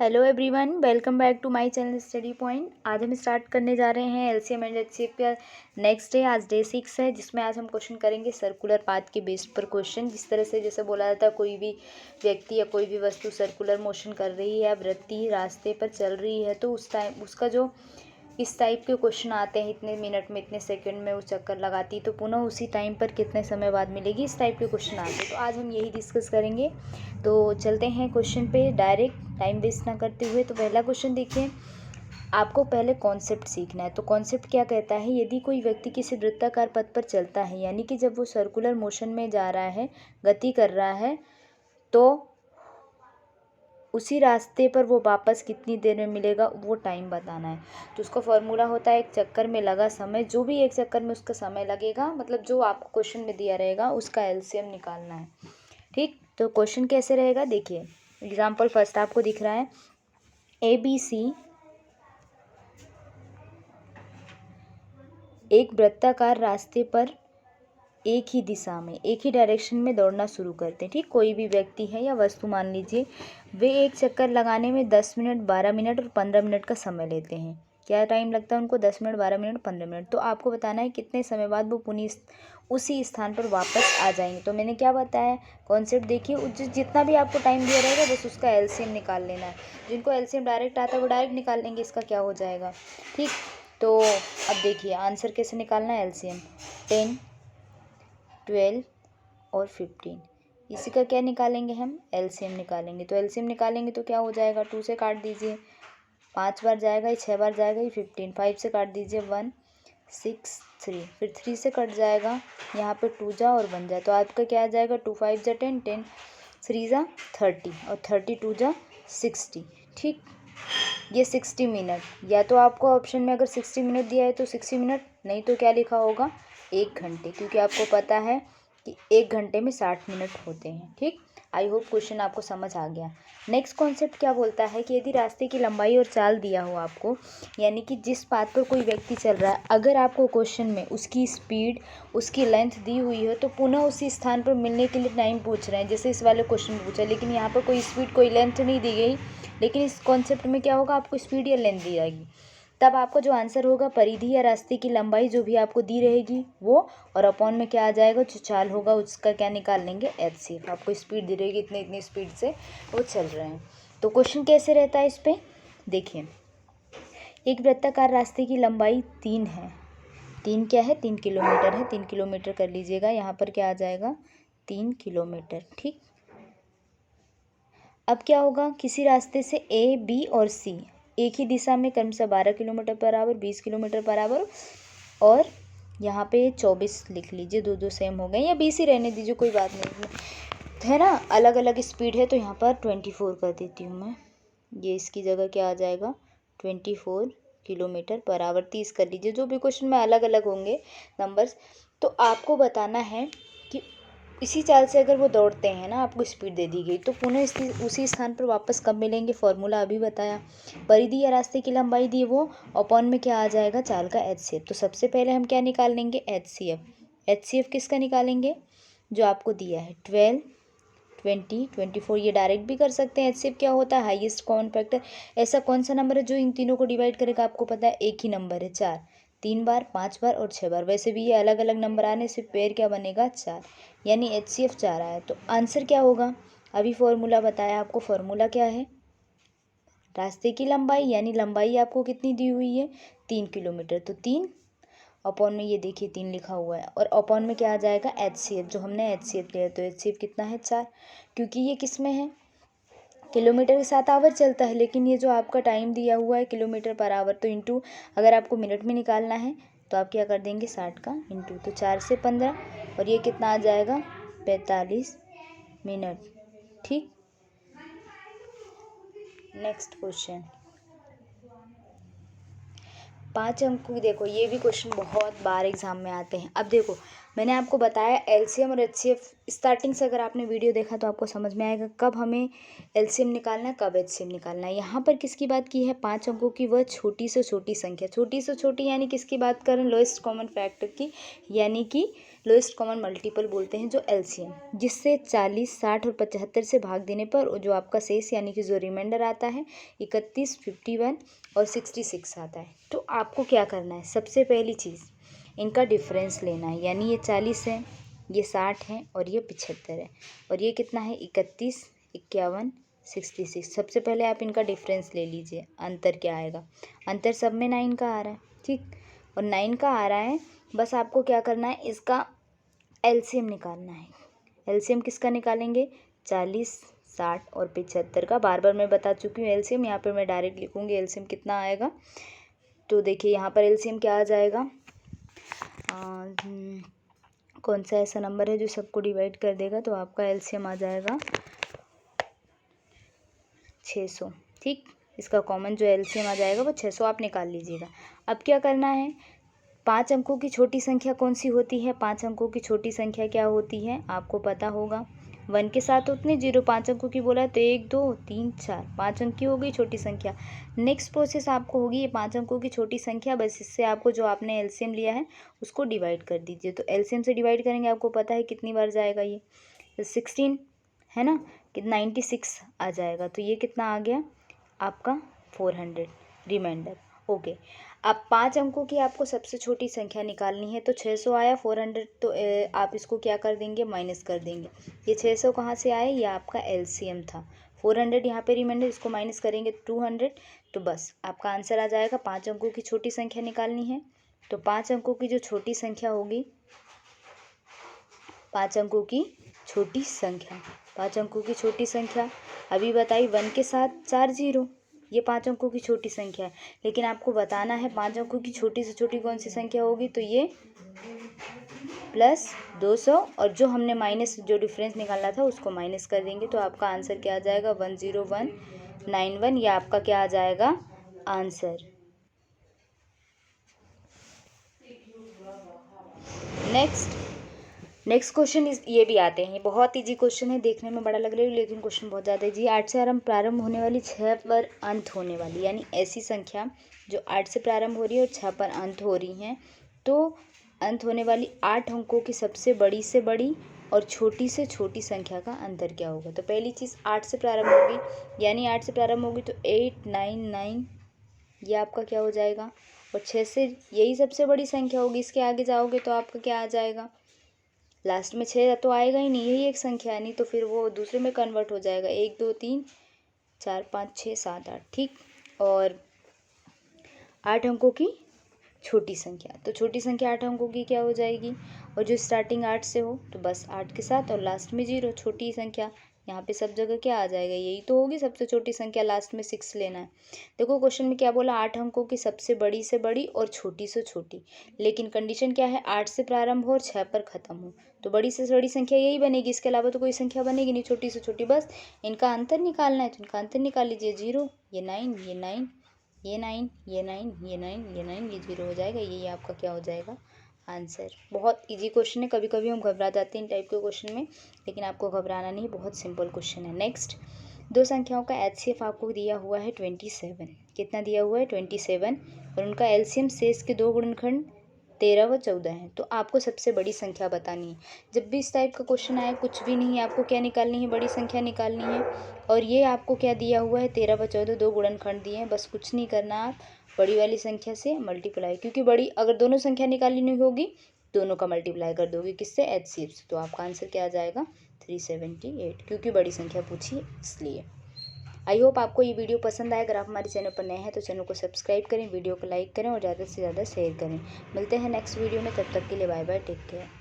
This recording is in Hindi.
Hello everyone, welcome back to my channel study point. आज हम स्टार्ट करने जा रहे हैं एलसीएम एंड एचसीएफ का नेक्स्ट डे। आज डे 6 है, जिसमें आज हम क्वेश्चन करेंगे सर्कुलर पाथ के बेस पर क्वेश्चन। जिस तरह से जैसे बोला जाता है, कोई भी व्यक्ति या कोई भी वस्तु सर्कुलर मोशन कर रही है, वृत्तीय रास्ते पर चल रही है, तो उस टाइम उसका जो इस टाइप के क्वेश्चन आते हैं, इतने मिनट में इतने सेकंड में वो चक्कर लगाती तो पुनः उसी टाइम पर कितने समय बाद मिलेगी, इस टाइप के क्वेश्चन आते हैं। तो आज हम यही डिस्कस करेंगे। तो चलते हैं क्वेश्चन पे डायरेक्ट, टाइम वेस्ट ना करते हुए। तो पहला क्वेश्चन देखिए, आपको पहले कॉन्सेप्ट सीखना है। तो कॉन्सेप्ट क्या कहता है, यदि कोई व्यक्ति किसी वृत्ताकार पथ पर चलता है, यानी कि जब वो सर्कुलर मोशन में जा रहा है, गति कर रहा है, तो उसी रास्ते पर वो वापस कितनी देर में मिलेगा, वो टाइम बताना है। तो उसका फॉर्मूला होता है एक चक्कर में लगा समय, जो भी एक चक्कर में उसका समय लगेगा, मतलब जो आपको क्वेश्चन में दिया रहेगा उसका एलसीएम निकालना है। ठीक, तो क्वेश्चन कैसे रहेगा देखिए। एग्जाम्पल फर्स्ट आपको दिख रहा है, ABC एक वृत्ताकार रास्ते पर एक ही दिशा में, एक ही डायरेक्शन में दौड़ना शुरू करते हैं। ठीक, कोई भी व्यक्ति है या वस्तु मान लीजिए, वे एक चक्कर लगाने में 10 मिनट, 12 मिनट और 15 मिनट का समय लेते हैं। क्या टाइम लगता है उनको? 10 मिनट, 12 मिनट, 15 मिनट। तो आपको बताना है कितने समय बाद वो पुनः उसी स्थान पर वापस आ जाएंगे। तो मैंने क्या बताया, कॉन्सेप्ट देखिए, जितना भी आपको टाइम दिया रहेगा बस उसका एलसीएम निकाल लेना है। जिनको एलसीएम डायरेक्ट आता है वो डायरेक्ट निकाल लेंगे, इसका क्या हो जाएगा। ठीक, तो अब देखिए आंसर कैसे निकालना है। एलसीएम 10, 12 और 15, इसी का क्या निकालेंगे हम? एलसीएम निकालेंगे। तो एलसीएम निकालेंगे तो क्या हो जाएगा, 2 से काट दीजिए, 5 बार जाएगा ये, 6 बार जाएगा ये 15, 5 से काट दीजिए 1, 6, 3, फिर 3 से कट जाएगा, यहाँ पे 2 जा और 1 जा, तो आपका क्या आ जाएगा, 2 5 जा 10, 10 3 जा 30 और 30 2 जा 60। ठीक, ये 60 मिनट, या तो आपको ऑप्शन में अगर 60 मिनट दिया है तो 60 मिनट, नहीं तो क्या लिखा होगा, 1 घंटे, क्योंकि आपको पता है कि 1 घंटे में 60 मिनट होते हैं। ठीक, आई होप क्वेश्चन आपको समझ आ गया। नेक्स्ट कॉन्सेप्ट क्या बोलता है कि यदि रास्ते की लंबाई और चाल दिया हो आपको, यानी कि जिस पाथ पर कोई व्यक्ति चल रहा है, अगर आपको क्वेश्चन में उसकी स्पीड, उसकी लेंथ दी हुई है, तो पुनः उसी स्थान पर मिलने के लिए टाइम पूछ रहे हैं, जैसे इस वाले क्वेश्चन में पूछा, लेकिन यहाँ पर कोई स्पीड, कोई लेंथ नहीं दी गई। लेकिन इस कॉन्सेप्ट में क्या होगा, आपको स्पीड या लेंथ दी जाएगी, तब आपका जो आंसर होगा, परिधि या रास्ते की लंबाई जो भी आपको दी रहेगी वो, और अपॉन में क्या आ जाएगा, जो चाल होगा उसका क्या निकाल लेंगे, एचसीएफ। आपको स्पीड दी रहेगी, इतनी इतनी स्पीड से वो चल रहे हैं। तो क्वेश्चन कैसे रहता है इस पर देखिए, एक वृत्ताकार रास्ते की लंबाई 3 है। 3 क्या है, 3 किलोमीटर है। 3 किलोमीटर कर लीजिएगा, यहाँ पर क्या आ जाएगा, 3 किलोमीटर। ठीक, अब क्या होगा, किसी रास्ते से ए, बी और सी एक ही दिशा में क्रमशः 12 kilometre per hour, 20 kilometre per hour, और यहाँ पे 24 लिख लीजिए, दो दो सेम हो गए, या 20 ही रहने दीजिए, कोई बात नहीं है ना, अलग अलग स्पीड है, तो यहाँ पर 24 कर देती हूँ मैं। ये इसकी जगह क्या आ जाएगा, 24 किलोमीटर पर आवर। 30 कर लीजिए, जो भी क्वेश्चन में अलग अलग होंगे नंबर्स। तो आपको बताना है कि इसी चाल से अगर वो दौड़ते हैं ना, आपको स्पीड दे दी गई, तो पुनः उसी स्थान पर वापस कब मिलेंगे, फॉर्मूला अभी बताया। परिधि या रास्ते की लंबाई दी वो, अपॉन में क्या आ जाएगा, चाल का एचसीएफ। तो सबसे पहले हम क्या निकाल लेंगे, एचसीएफ। एचसीएफ किसका निकालेंगे, जो आपको दिया है, 12, 20, 24, ये डायरेक्ट भी कर सकते हैं। एचसीएफ क्या होता है, हाईएस्ट कॉमन फैक्टर। ऐसा कौन सा नंबर है जो इन तीनों को डिवाइड करेगा, आपको पता है, एक ही नंबर है, 4। 3 बार, 5 बार और 6 बार, वैसे भी ये अलग अलग नंबर आने से पेयर क्या बनेगा, 4, यानी एचसीएफ 4 आया। तो आंसर क्या होगा, अभी फॉर्मूला बताया आपको, फॉर्मूला क्या है, रास्ते की लंबाई, यानी लंबाई आपको कितनी दी हुई है, 3 किलोमीटर, तो 3 अपॉन में ये देखिए 3 लिखा हुआ है, और अपॉन में क्या आ जाएगा, एचसीएफ, जो हमने एचसीएफ लिया, तो एचसीएफ कितना है, 4, क्योंकि ये किस में है, किलोमीटर के साथ आवर चलता है, लेकिन ये जो आपका टाइम दिया हुआ है किलोमीटर पर आवर, तो इंटू, अगर आपको मिनट में निकालना है तो आप क्या कर देंगे, 60 का इंटू, तो 4 से 15, और ये कितना आ जाएगा, 45 मिनट। ठीक, नेक्स्ट क्वेश्चन, 5 अंक की, देखो ये भी क्वेश्चन बहुत बार एग्जाम में आते हैं। अब देखो, मैंने आपको बताया एलसीएम और एचसीएफ, स्टार्टिंग से अगर आपने वीडियो देखा तो आपको समझ में आएगा कब हमें एलसीएम निकालना है, कब एचसीएम निकालना है। यहाँ पर किसकी बात की है, 5 अंकों की, वह छोटी से छोटी संख्या, छोटी से छोटी यानी किसकी बात कर रहे हैं, लोएस्ट कॉमन फैक्टर की, यानी कि लोएस्ट कॉमन मल्टीपल बोलते हैं जो एलसीएम, जिससे 40, 60 और 75 से भाग देने पर जो आपका शेष यानी कि जो रिमाइंडर आता है 31, 51 और 66 आता है। तो आपको क्या करना है, सबसे पहली चीज़ इनका डिफरेंस लेना है, यानी ये 40 है, ये 60 है और ये 75 है, और ये कितना है 31, 51, 66। सबसे पहले आप इनका डिफरेंस ले लीजिए, अंतर क्या आएगा, अंतर सब में 9 का आ रहा है, ठीक, और 9 का आ रहा है। बस आपको क्या करना है, इसका एलसीएम निकालना है। एलसीएम किसका निकालेंगे, 40, 60 और 75 का। बार बार मैं बता चुकी हूँ एलसीएम, यहाँ पर मैं डायरेक्ट लिखूँगी एलसीएम कितना आएगा। तो देखिए यहाँ पर एलसीएम क्या आ जाएगा, कौन सा ऐसा नंबर है जो सबको डिवाइड कर देगा, तो आपका एलसीएम आ जाएगा 600, ठीक। इसका कॉमन जो एलसीएम आ जाएगा वो 600 आप निकाल लीजिएगा। अब क्या करना है, 5 अंकों की छोटी संख्या कौन सी होती है, 5 अंकों की छोटी संख्या क्या होती है आपको पता होगा, 1 के साथ उतने 0, 5 अंकों की बोला तो 1, 2, 3, 4, 5 अंक की हो गई छोटी संख्या। नेक्स्ट प्रोसेस आपको होगी ये 5 अंकों की छोटी संख्या, बस इससे आपको जो आपने एलसीएम लिया है उसको डिवाइड कर दीजिए। तो एलसीएम से डिवाइड करेंगे, आपको पता है कितनी बार जाएगा, ये 16 है ना, कि 96 आ जाएगा। तो ये कितना आ गया आपका 400 रिमाइंडर, ओके। अब 5 अंकों की आपको सबसे छोटी संख्या निकालनी है, तो 600 आया, 400 तो आप इसको क्या कर देंगे, माइनस कर देंगे। ये 600 कहाँ से आए, ये आपका एलसीएम था, 400 यहाँ पे रिमाइंडर, इसको माइनस करेंगे 200, तो बस आपका आंसर आ जाएगा। 5 अंकों की छोटी संख्या निकालनी है, तो 5 अंकों की जो छोटी संख्या होगी, 5 अंकों की छोटी संख्या, 5 अंकों की छोटी संख्या अभी बताई, 1 के साथ 4 0, ये 5 अंकों की छोटी संख्या है। लेकिन आपको बताना है 5 अंकों की छोटी से छोटी कौन सी संख्या होगी, तो ये +200, और जो हमने माइनस जो डिफरेंस निकाला था उसको माइनस कर देंगे, तो आपका आंसर क्या आ जाएगा 10191, ये आपका क्या आ जाएगा आंसर। नेक्स्ट क्वेश्चन ये भी आते हैं, बहुत इजी क्वेश्चन है, देखने में बड़ा लग रहा है लेकिन क्वेश्चन बहुत ज़्यादा इजी। 8 से प्रारंभ होने वाली, 6 पर अंत होने वाली, यानी ऐसी संख्या जो 8 से प्रारंभ हो रही है और 6 पर अंत हो रही हैं, तो अंत होने वाली 8 अंकों की सबसे बड़ी से बड़ी और छोटी से छोटी संख्या का अंतर क्या होगा। तो पहली चीज़ 8 से प्रारंभ होगी, यानी 8 से प्रारंभ होगी तो 899, ये आपका क्या हो जाएगा, और 6 से यही सबसे बड़ी संख्या होगी, इसके आगे जाओगे तो आपका क्या आ जाएगा, लास्ट में 6 तो आएगा ही नहीं, यही एक संख्या है, नहीं तो फिर वो दूसरे में कन्वर्ट हो जाएगा, 1 2 3 4 5 6 7 8, ठीक। और 8 अंकों की छोटी संख्या, तो छोटी संख्या 8 अंकों की क्या हो जाएगी, और जो स्टार्टिंग 8 से हो तो बस 8 के साथ और लास्ट में 0, छोटी संख्या, यहाँ पे सब जगह क्या आ जाएगा, यही तो होगी सबसे छोटी संख्या, लास्ट में 6 लेना है। देखो क्वेश्चन में क्या बोला, 8 अंकों की सबसे बड़ी से बड़ी और छोटी से छोटी, लेकिन कंडीशन क्या है, 8 से प्रारंभ हो और 6 पर ख़त्म हो, तो बड़ी से बड़ी संख्या यही बनेगी, इसके अलावा तो कोई संख्या बनेगी नहीं, छोटी से छोटी, बस इनका अंतर निकालना है, तो इनका अंतर निकाल लीजिए, 0, ये 9, ये 9, ये 9, ये 9, ये 9, ये 9, ये 0 हो जाएगा, ये आपका क्या हो जाएगा आंसर। बहुत इजी क्वेश्चन है, कभी कभी हम घबरा जाते हैं इन टाइप के क्वेश्चन में, लेकिन आपको घबराना नहीं, बहुत सिंपल क्वेश्चन है। नेक्स्ट, दो संख्याओं का एचसीएफ आपको दिया हुआ है 27, कितना दिया हुआ है 27, और उनका एलसीएम शेष के दो गुणनखंड 13 व 14 हैं, तो आपको सबसे बड़ी संख्या बतानी है। जब भी इस टाइप का क्वेश्चन आए, कुछ भी नहीं, आपको क्या निकालनी है, बड़ी संख्या निकालनी है। और ये आपको क्या दिया हुआ है, 13 व 14 दो गुणनखंड दिए हैं, बस कुछ नहीं करना, आप बड़ी वाली संख्या से मल्टीप्लाई, क्योंकि बड़ी अगर दोनों संख्या निकालनी होगी, दोनों का मल्टीप्लाई कर दोगे, किससे, एचसीएफ से, तो आपका आंसर क्या आ जाएगा 378, क्योंकि बड़ी संख्या पूछी इसलिए। आई होप आपको ये वीडियो पसंद आए, अगर आप हमारे चैनल पर नए हैं तो चैनल को सब्सक्राइब करें, वीडियो को लाइक करें और ज़्यादा से ज़्यादा शेयर करें। मिलते हैं नेक्स्ट वीडियो में, तब तक के लिए बाय बाय, टेक केयर।